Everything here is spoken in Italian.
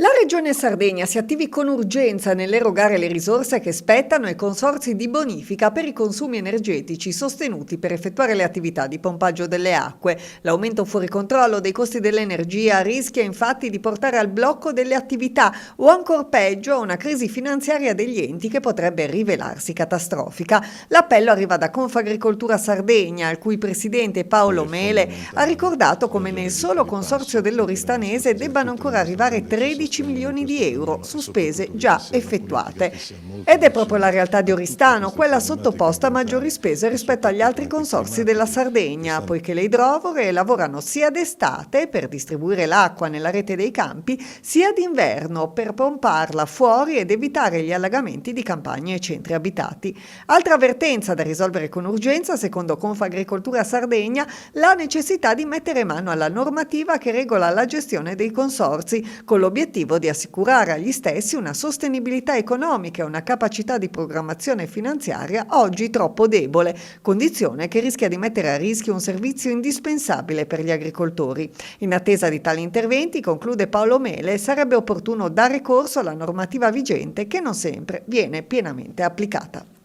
La Regione Sardegna si attivi con urgenza nell'erogare le risorse che spettano ai consorzi di bonifica per i consumi energetici sostenuti per effettuare le attività di pompaggio delle acque. L'aumento fuori controllo dei costi dell'energia rischia infatti di portare al blocco delle attività o ancor peggio a una crisi finanziaria degli enti che potrebbe rivelarsi catastrofica. L'appello arriva da Confagricoltura Sardegna, il cui presidente Paolo Mele ha ricordato come nel solo consorzio dell'Oristanese debbano ancora arrivare 13 milioni di euro su spese già effettuate. Ed è proprio la realtà di Oristano quella sottoposta a maggiori spese rispetto agli altri consorzi della Sardegna, poiché le idrovore lavorano sia d'estate per distribuire l'acqua nella rete dei campi, sia d'inverno per pomparla fuori ed evitare gli allagamenti di campagne e centri abitati. Altra avvertenza da risolvere con urgenza, secondo Confagricoltura Sardegna, la necessità di mettere mano alla normativa che regola la gestione dei consorzi, con l'obiettivo di assicurare agli stessi una sostenibilità economica e una capacità di programmazione finanziaria oggi troppo debole, condizione che rischia di mettere a rischio un servizio indispensabile per gli agricoltori. In attesa di tali interventi, conclude Paolo Mele, sarebbe opportuno dare corso alla normativa vigente che non sempre viene pienamente applicata.